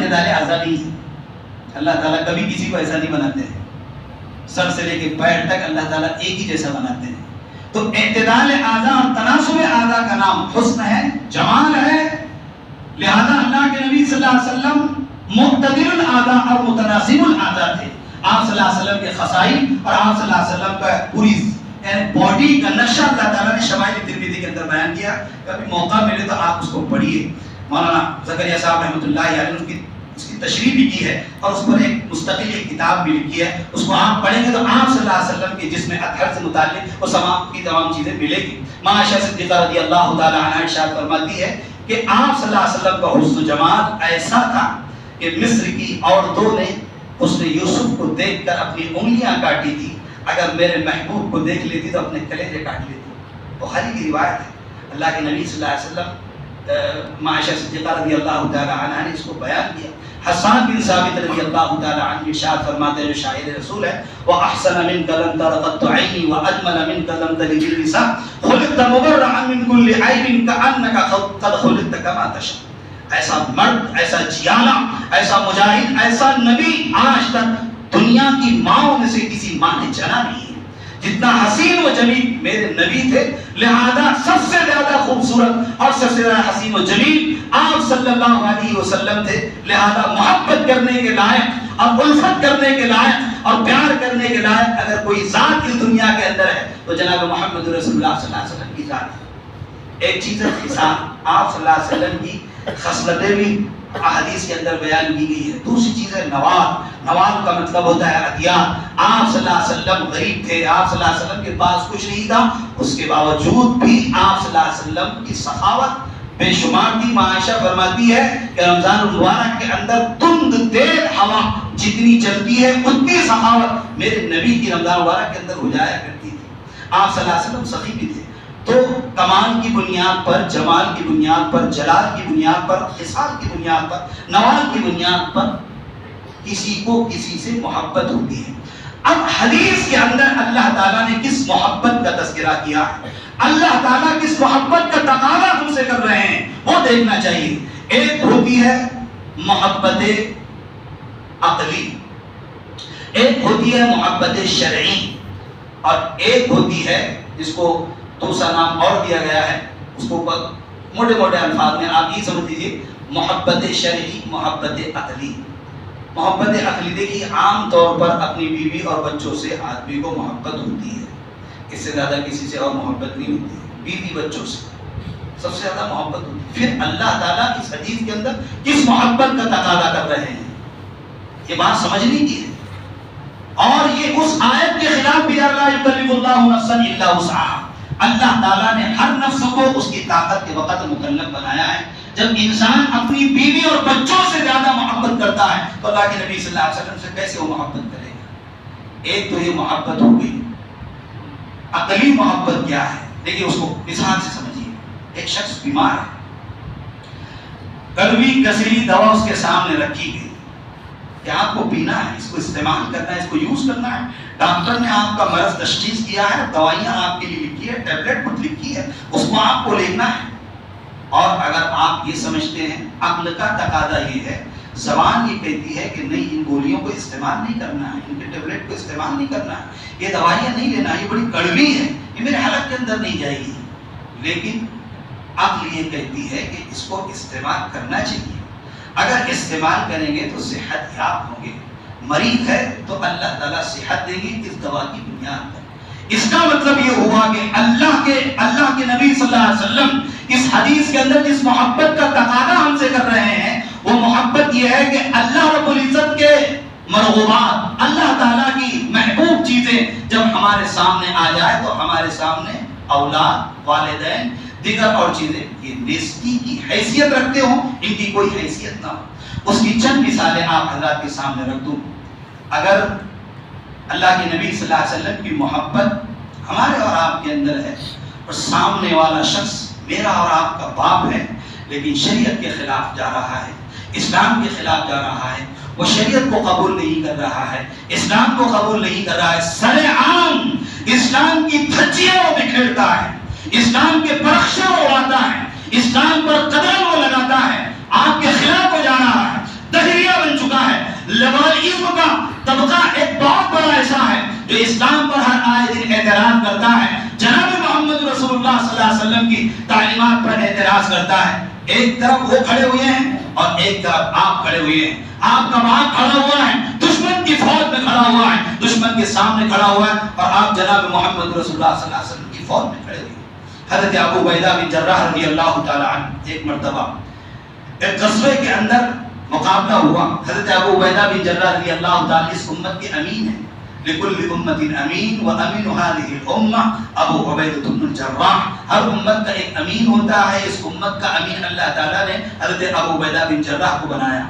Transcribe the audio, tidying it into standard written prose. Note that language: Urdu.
اعتدال اعضاء نہیں ہے. اللہ تعالیٰ کبھی کسی کو ایسا نہیں بناتے ہیں. سر سے لے کے پیر تک اللہ تعالیٰ ایک ہی جیسا بناتے ہیں. تو اعتدال اعضاء اور تناسب اعضاء کا نام حسن ہے، جمال ہے. لہذا اللہ کے نبی صلی اللہ علیہ وسلم معتدل الاعضاء اور متناسب الاعضاء تھے. آپ صلی اللہ علیہ وسلم کے خصائل اور آپ صلی اللہ علیہ وسلم کا پوری یعنی باڈی کا نقشہ اللہ تعالیٰ نے شمائل ترمذی کے اندر بیان کیا. کبھی موقع ملے تو آپ اس کو پڑھیے. مولانا زکریا صاحب رحمۃ اللہ علیہ اس کی تشریح بھی کی ہے اور اس پر ایک مستقل ایک کتاب بھی لکھی ہے. اس کو آپ پڑھیں گے تو آپ صلی اللہ علیہ وسلم کے جسم اطہر سے متعلق وہ تمام چیزیں ملے گی. ماں عائشہ صدیقہ رضی اللہ تعالی عنہا ارشاد فرماتی ہے کہ آپ صلی اللہ علیہ وسلم کا حسن و جمال ایسا تھا کہ مصر کی عورتوں نے حسن یوسف کو دیکھ کر اپنی انگلیاں کاٹی تھی. اگر میرے محبوب کو دیکھ لیتی تو اپنے کلیجے کاٹ لیتی. بخاری کی روایت ہے. اللہ کے نبی صلی اللہ علیہ وسلم ماں عائشہ صدیقہ رضی اللہ تعالی عنہا نے اس کو بیان کیا. حسان بن ثابت رضی اللہ تعالی عنہ ارشاد فرماتے ہیں جو شاعر رسول ہے وَأَحْسَنَ مِنْكَ لَمْ تَرَ قَطُّ عَيْنِي وَأَجْمَلَ مِنْكَ لَمْ تَلِدِ النِّسَاءُ خُلِقْتَ مُبَرَّأً مِنْ كُلِّ عَيْبٍ كَأَنَّكَ قَدْ خُلِقْتَ كَمَا تَشَاءُ. ایسا مرد، ایسا جیانا، ایسا مجاہد، ایسا نبی آج تک دنیا کی ماؤں میں سے کسی ماں نے جنا نہیں ہے. جتنا حسین و جمیل میرے نبی تھے، لہذا سب سے زیادہ خوبصورت اور سب سے زیادہ حسین و جمیل آپ صلی اللہ علیہ وسلم تھے. لہذا محبت کرنے کے لائق اور الفت کرنے کے لائق اور پیار کرنے کے لائق اگر کوئی ذات اس دنیا کے اندر ہے تو جناب محمد رسول اللہ صلی اللہ علیہ وسلم کی ذات ہے. ایک چیز ہے خصال، آپ صلی اللہ علیہ وسلم کی خصلتیں بھی احادیث کے اندر بیان کی گئی ہے. دوسری چیز ہے نوال. نوال کا مطلب ہوتا ہے عطیات. آپ صلی اللہ علیہ وسلم غریب تھے، آپ صلی اللہ علیہ وسلم کے پاس کچھ نہیں تھا، اس کے باوجود بھی آپ صلی اللہ علیہ وسلم کی سخاوت بے شمار تھی. ماں عائشہ فرماتی ہے کہ رمضان المبارک کے اندر تند تیز ہوا جتنی چلتی ہے اتنی سخاوت میرے نبی کی رمضان المبارک کے اندر ہو جایا کرتی تھی. آپ صلی اللہ علیہ وسلم سخی بھی تھے. تو کمال کی بنیاد پر، جمال کی بنیاد پر، جلال کی بنیاد پر، خصال کی بنیاد پر، نوال کی بنیاد پر کسی کو کسی سے محبت ہوتی ہے. اب حدیث کے اندر اللہ تعالیٰ نے کس محبت کا تذکرہ کیا ہے، اللہ تعالیٰ کس محبت کا تقاضا ہم سے کر رہے ہیں وہ دیکھنا چاہیے. ایک ہوتی ہے محبت عقلی، ایک ہوتی ہے محبت شرعی، اور ایک ہوتی ہے جس کو دوسرا نام اور دیا گیا ہے، اس کو موٹے موٹے الفاظ میں آپ یہ سمجھ لیجیے محبت شرعی، محبت عقلی. محبت عقلی دیکھیے عام طور پر اپنی بیوی اور بچوں سے آدمی کو محبت ہوتی ہے، اس سے زیادہ کسی سے اور محبت نہیں ہوتی ہے. بیوی بچوں سے سب سے زیادہ محبت ہوتی ہے. پھر اللہ تعالیٰ اس حدیث کے اندر کس محبت کا تقاضا کر رہے ہیں یہ بات سمجھنے کی ہے. اور یہ اس آیت کے خلاف بھی لا یکلف اللہ نفسا الا وسعها. اللہ تعالیٰ نے ہر نفس کو اس کی طاقت کے وقت مکلف بنایا ہے. جب انسان اپنی بیوی اور بچوں سے زیادہ محبت کرتا ہے تو اللہ کے نبی صلی اللہ علیہ وسلم سے کیسے وہ محبت کرے گا. ایک تو یہ محبت ہو گئی. عقلی محبت کیا ہے دیکھیے، اس کو مثال سے سمجھیے. ایک شخص بیمار ہے، کڑوی کسیلی دوا اس کے سامنے رکھی گئی کہ آپ کو پینا ہے، اس کو استعمال کرنا ہے، اس کو یوز کرنا ہے. ڈاکٹر نے آپ کا مرض تشخیص کیا ہے، دوائیاں آپ کے لیے لکھی ہے، ٹیبلٹ خود لکھی ہے، اس کو آپ کو لینا ہے. اور اگر آپ یہ سمجھتے ہیں، عقل کا تقاضا یہ ہے، زبان یہ کہتی ہے کہ نہیں ان گولیوں کو استعمال نہیں کرنا ہے، ان کے ٹیبلٹ کو استعمال نہیں کرنا ہے، یہ دوائیاں نہیں لینا، یہ بڑی کڑوی ہے، یہ میرے حلق کے اندر نہیں جائے گی. لیکن عقل یہ کہتی ہے کہ اس کو استعمال کرنا چاہیے. اگر استعمال کریں گے تو صحت یاب ہوں گے. مریض ہے تو اللہ تعالیٰ صحت دیں گے اس دوا کی بنیاد پر. اس کا مطلب یہ ہوا کہ اللہ کے نبی صلی اللہ علیہ وسلم اس حدیث کے اندر جس محبت کا تقاضا ہم سے کر رہے ہیں وہ محبت یہ ہے کہ اللہ رب العزت کے مرغوبات، اللہ تعالیٰ کی محبوب چیزیں جب ہمارے سامنے آ جائے تو ہمارے سامنے اولاد، والدین، دیگر اور چیزیں یہ نیستی کی حیثیت رکھتے ہوں، ان کی کوئی حیثیت نہ ہو. اس کی چند مثالیں آپ حضرات کے سامنے رکھ دوں. اگر اللہ کے نبی صلی اللہ علیہ وسلم کی محبت ہمارے اور آپ کے اندر ہے اور سامنے والا شخص میرا اور آپ کا باپ ہے لیکن شریعت کے خلاف جا رہا ہے، اسلام کے خلاف جا رہا ہے، وہ شریعت کو قبول نہیں کر رہا ہے، اسلام کو قبول نہیں کر رہا ہے، سر عام اسلام کی دھجیاں وہ بکھیرتا ہے، اسلام کے پرخشے اڑاتا ہے، اسلام پر قدم وہ لگاتا ہے، آپ کے خلاف ہو جا رہا ہے، تحریر بات پر اعتراض کرتا ہے. ایک طرف وہ کھڑے ہوئے ہیں اور ایک طرف آپ کھڑے ہوئے ہیں. آپ کا باپ کھڑا ہوا ہے, دشمن کی فوج میں کھڑا ہوا ہے, دشمن کے سامنے کھڑا ہوا ہے, اور آپ جناب محمد رسول اللہ صلی اللہ علیہ وسلم کی فوج میں کھڑے ہوئے. حضرت ابو عبیدہ بن جراح رضی اللہ تعالی عنہ ایک مرتبہ ایک غزوے کے اندر مقابلہ ہوا. حضرت ابو عبیدہ بن جراح رضی اللہ تعالی اس امت کے امین ہیں. لکل امت امین و امین هذه الامه ابو عبیدہ بن الجراح. ہر امت کا ایک امین ہوتا ہے, اس امت کا امین اللہ تعالی نے حضرت ابو عبیدہ بن جراح کو بنایا.